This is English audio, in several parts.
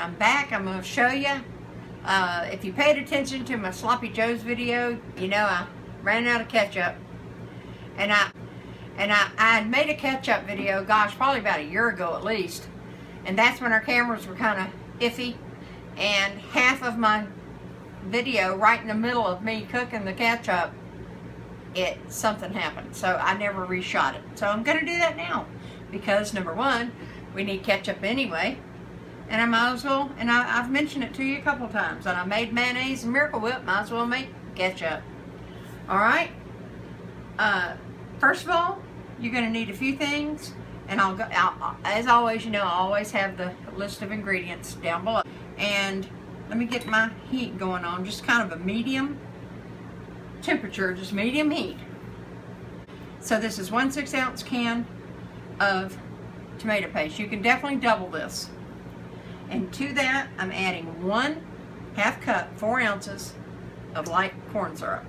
I'm back. I'm going to show you. If you paid attention to my Sloppy Joe's video, you know I ran out of ketchup. And I had made a ketchup video, gosh, probably about a year ago at least. And that's when our cameras were kind of iffy. And half of my video, right in the middle of me cooking the ketchup, something happened. So I never reshot it. So I'm going to do that now. Because number one, we need ketchup anyway. And I might as well, and I've mentioned it to you a couple times. And I made mayonnaise and Miracle Whip, might as well make ketchup. Alright? First of all, you're going to need a few things. And as always, you know, I always have the list of ingredients down below. And let me get my heat going on, just kind of a medium temperature, just medium heat. So this is 1 6-ounce can of tomato paste. You can definitely double this. And to that, I'm adding 1/2 cup, 4 ounces of light corn syrup.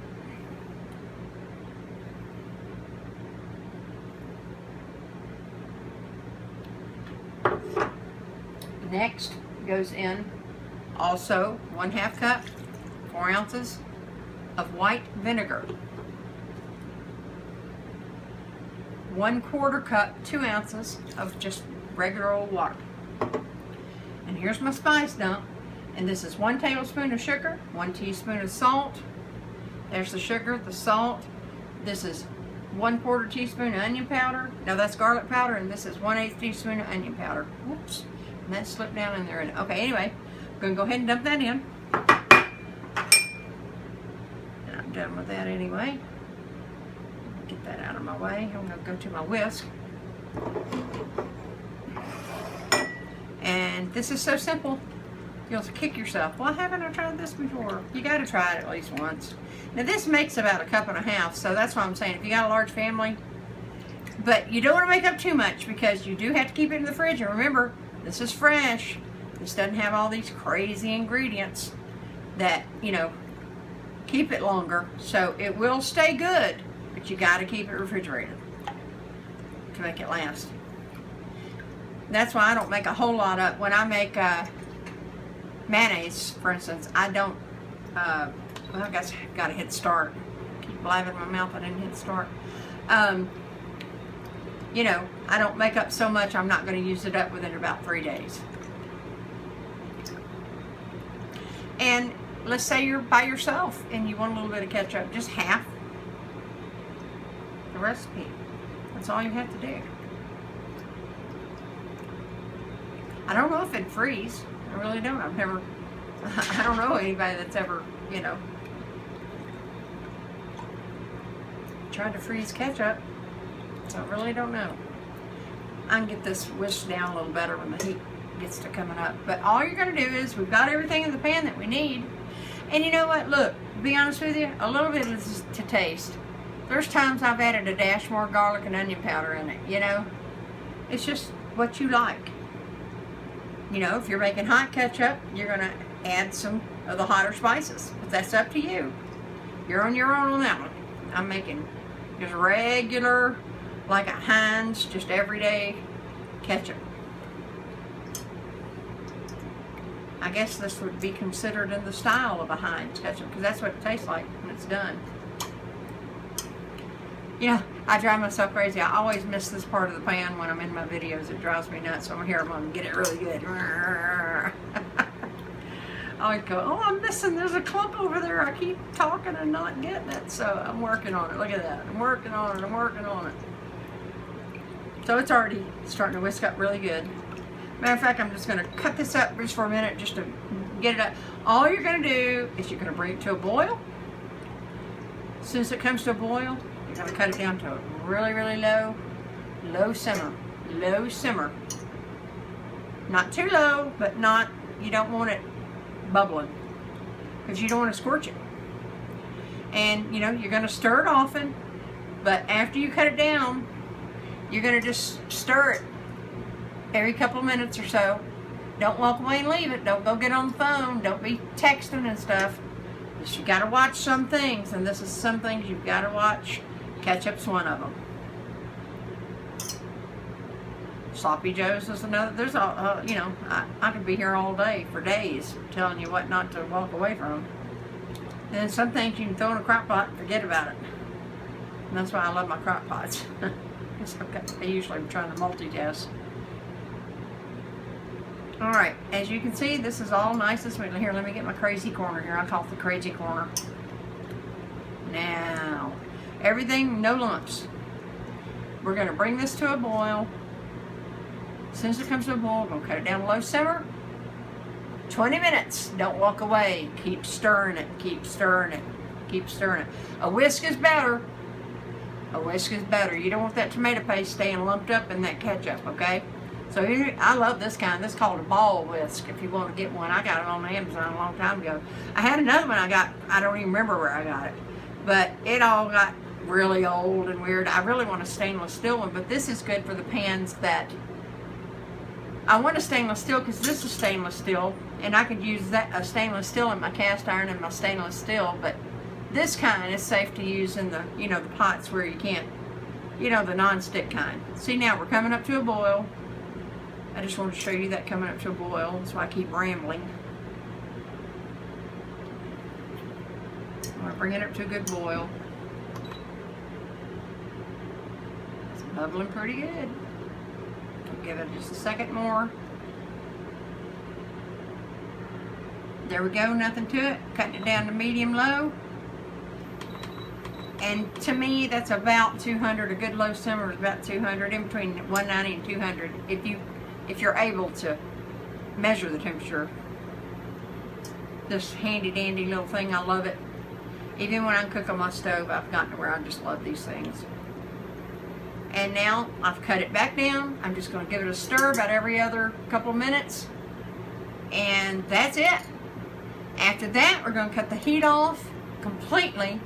Next goes in also 1/2 cup, 4 ounces of white vinegar. 1/4 cup, 2 ounces of just regular old water. And here's my spice dump. And this is 1 tablespoon of sugar, 1 teaspoon of salt. There's the sugar, the salt. This is 1/4 teaspoon of onion powder. No, that's garlic powder, and this is 1/8 teaspoon of onion powder. Whoops. And that slipped down in there. Okay, anyway, I'm going to go ahead and dump that in. And I'm done with that anyway. Get that out of my way. I'm going to go to my whisk. And this is so simple. You'll kick yourself. Why haven't I tried this before? You got to try it at least once. Now this makes about 1.5 cups, so that's why I'm saying if you got a large family. But you don't want to make up too much because you do have to keep it in the fridge. And remember, this is fresh. This doesn't have all these crazy ingredients that, you know, keep it longer. So it will stay good, but you got to keep it refrigerated to make it last. That's why I don't make a whole lot up. When I make mayonnaise, for instance, I don't, well, I guess I got to hit start. Keep blabbing in my mouth, I didn't hit start. You know, I don't make up so much, I'm not going to use it up within about 3 days. And let's say you're by yourself and you want a little bit of ketchup, just half the recipe. That's all you have to do. I don't know if it'd freeze. I really don't. I've never, I don't know anybody that's ever, you know, tried to freeze ketchup. So I really don't know. I can get this whisked down a little better when the heat gets to coming up. But all you're going to do is, we've got everything in the pan that we need. And you know what? Look, to be honest with you, a little bit is to taste. There's times I've added a dash more garlic and onion powder in it, you know. It's just what you like. You know, if you're making hot ketchup, you're going to add some of the hotter spices. But that's up to you. You're on your own on that one. I'm making just regular, like a Heinz, just everyday ketchup. I guess this would be considered in the style of a Heinz ketchup, because that's what it tastes like when it's done. You know, I drive myself crazy. I always miss this part of the pan when I'm in my videos. It drives me nuts. So I'm here, I'm going to get it really good. I always go, oh, I'm missing, there's a clump over there. I keep talking and not getting it. So I'm working on it. Look at that. I'm working on it. I'm working on it. So it's already starting to whisk up really good. Matter of fact, I'm just going to cut this up just for a minute just to get it up. All you're going to do is you're going to bring it to a boil. As soon as it comes to a boil, you're going to cut it down to a really, really low simmer. Low simmer. Not too low, but not, you don't want it bubbling, because you don't want to scorch it. And, you know, you're going to stir it often, but after you cut it down, you're going to just stir it every couple of minutes or so. Don't walk away and leave it. Don't go get on the phone. Don't be texting and stuff. You got to watch some things, and this is some things you've got to watch. Ketchup's one of them. Sloppy Joe's is another. There's a, you know, I could be here all day for days telling you what not to walk away from. And then some things you can throw in a crock pot and forget about it. And that's why I love my crock pots. I usually am trying to multitask. Alright, as you can see, this is all nice and sweet. Here, let me get my crazy corner here. I call it the crazy corner. Now, everything, no lumps. We're going to bring this to a boil. As soon as it comes to a boil, we're going to cut it down to low simmer. 20 minutes. Don't walk away. Keep stirring it. Keep stirring it. Keep stirring it. A whisk is better. A whisk is better. You don't want that tomato paste staying lumped up in that ketchup, okay? So here, I love this kind. This is called a ball whisk. If you want to get one, I got it on Amazon a long time ago. I had another one I got. I don't even remember where I got it. But it all got really old and weird. I really want a stainless steel one, but this is good for the pans that... I want a stainless steel because this is stainless steel, and I could use that a stainless steel in my cast iron and my stainless steel, but this kind is safe to use in the, you know, the pots where you can't, you know, the non-stick kind. See, now we're coming up to a boil. I just wanted to show you that coming up to a boil, so I keep rambling. I'm going to bring it up to a good boil. It's bubbling pretty good. I'll give it just a second more. There we go, nothing to it. Cutting it down to medium-low. And to me, that's about 200. A good low simmer is about 200, in between 190 and 200. If you're able to measure the temperature. This handy dandy little thing, I love it. Even when I cook on my stove, I've gotten to where I just love these things. And now I've cut it back down. I'm just going to give it a stir about every other couple of minutes. And that's it. After that, we're going to cut the heat off completely,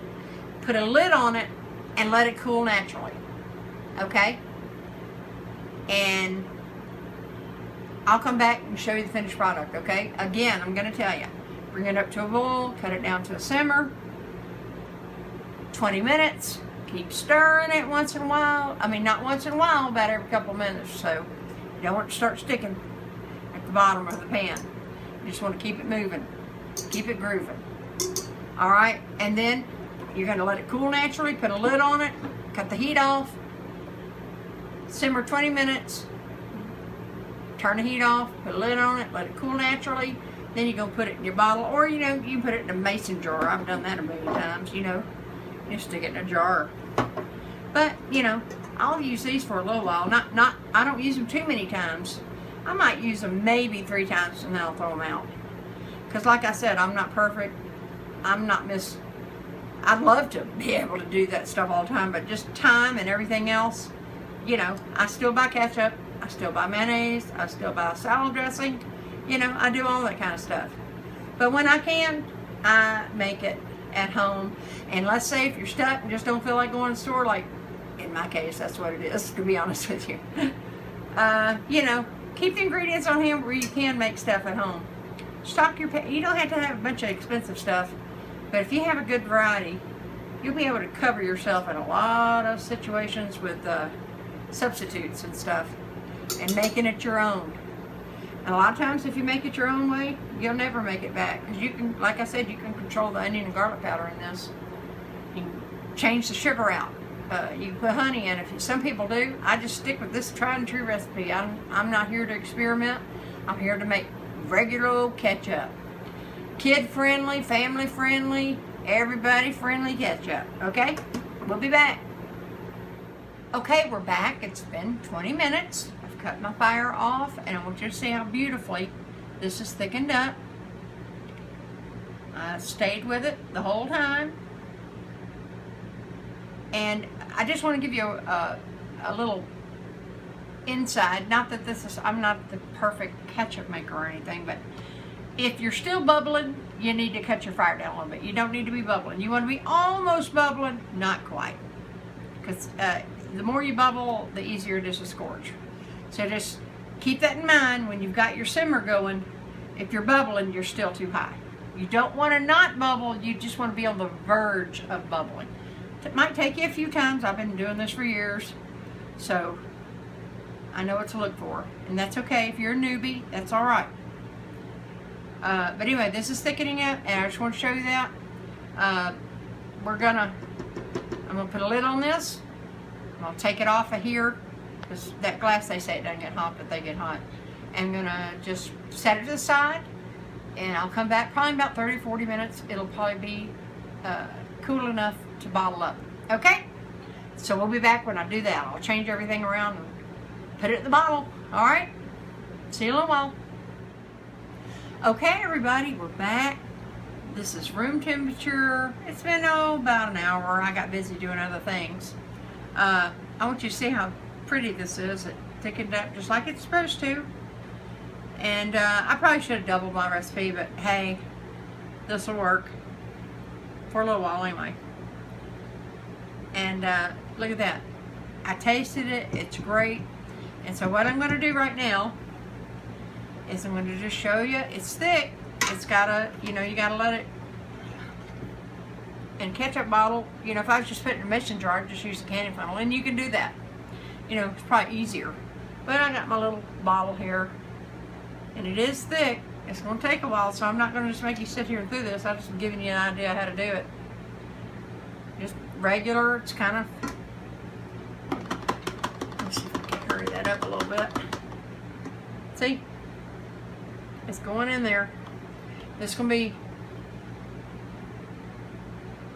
put a lid on it, and let it cool naturally. Okay? And I'll come back and show you the finished product, okay? Again, I'm going to tell you. Bring it up to a boil, cut it down to a simmer. 20 minutes. Keep stirring it once in a while. I mean, not once in a while, about every couple of minutes. So, you don't want it to start sticking at the bottom of the pan. You just want to keep it moving. Keep it grooving. Alright, and then you're going to let it cool naturally. Put a lid on it. Cut the heat off. Simmer 20 minutes. Turn the heat off. Put a lid on it. Let it cool naturally. Then you're going to put it in your bottle. Or, you know, you can put it in a mason jar. I've done that a million times, you know. You stick it in a jar. But, you know, I'll use these for a little while. I don't use them too many times. I might use them maybe 3 times and then I'll throw them out. Because like I said, I'm not perfect. I'm not I'd love to be able to do that stuff all the time, but just time and everything else, you know, I still buy ketchup. I still buy mayonnaise. I still buy salad dressing. You know, I do all that kind of stuff. But when I can, I make it at home. And let's say if you're stuck and just don't feel like going to the store, like in my case, that's what it is, to be honest with you. You know, keep the ingredients on hand where you can make stuff at home. Stock your you don't have to have a bunch of expensive stuff, but if you have a good variety, you'll be able to cover yourself in a lot of situations with substitutes and stuff, and making it your own. And a lot of times, if you make it your own way, you'll never make it back. Because you can, like I said, you can control the onion and garlic powder in this. You can change the sugar out. You can put honey in. Some people do. I just stick with this tried and true recipe. I'm not here to experiment. I'm here to make regular old ketchup. Kid friendly, family friendly, everybody friendly ketchup. Okay? We'll be back. Okay, we're back. It's been 20 minutes. Cut my fire off, and I want you to see how beautifully this is thickened up. I stayed with it the whole time, and I just want to give you a little inside. Not that I'm not the perfect ketchup maker or anything, but if you're still bubbling, you need to cut your fire down a little bit. You don't need to be bubbling. You want to be almost bubbling, not quite, because the more you bubble, the easier it is to scorch. So just keep that in mind when you've got your simmer going. If you're bubbling, you're still too high. You don't want to not bubble, you just want to be on the verge of bubbling. It might take you a few times. I've been doing this for years. So I know what to look for. And that's okay. If you're a newbie, that's all right. But anyway, this is thickening it, and I just want to show you that. I'm gonna put a lid on this. I'm gonna take it off of here, because that glass, they say it doesn't get hot, but they get hot. I'm gonna just set it to the side, and I'll come back probably about 30-40 minutes. It'll probably be cool enough to bottle up. Okay? So we'll be back when I do that. I'll change everything around and put it in the bottle. All right? See you in a little while. Okay, everybody, we're back. This is room temperature. It's been, about an hour. I got busy doing other things. I want you to see how pretty this is. It thickened up just like it's supposed to. And I probably should have doubled my recipe, but hey, this will work for a little while anyway. And look at that. I tasted it. It's great. And so what I'm going to do right now is I'm going to just show you. It's thick. It's got to, you got to let it, in ketchup bottle, if I was just putting it in a mason jar, I'd just use a candy funnel. And you can do that. It's probably easier. But I got my little bottle here. And it is thick. It's going to take a while, so I'm not going to just make you sit here and do this. I'm just giving you an idea how to do it. Just regular. It's kind of... Let's see if I can hurry that up a little bit. See? It's going in there. This is going to be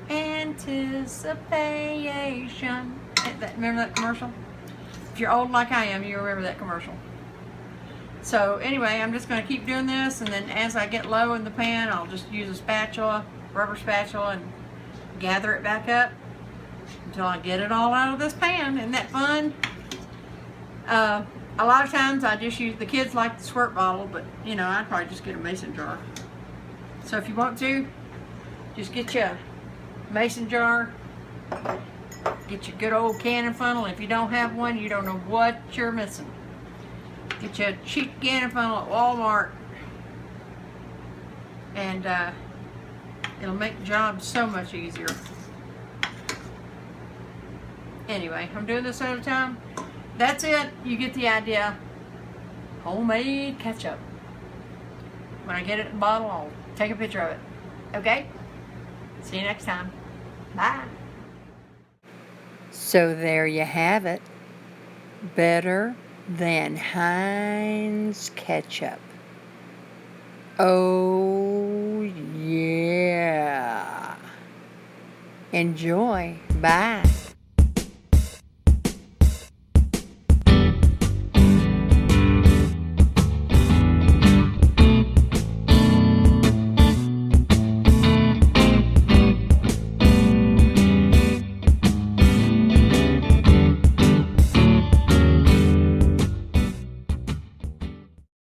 anticipation. Remember that commercial? If you're old like I am, you remember that commercial. So anyway, I'm just going to keep doing this, and then as I get low in the pan, I'll just use a spatula, rubber spatula, and gather it back up until I get it all out of this pan. Isn't that fun? A lot of times I just use, the kids like the squirt bottle, but I'd probably just get a mason jar. So if you want to, just get you a mason jar, get your good old cannon funnel. If you don't have one, you don't know what you're missing. Get you a cheap cannon funnel at Walmart, and it'll make the job so much easier. Anyway, I'm doing this at a time. That's it. You get the idea. Homemade ketchup. When I get it in the bottle, I'll take a picture of it. Okay? See you next time. Bye. So there you have it. Better than Heinz ketchup. Oh yeah. Enjoy. Bye.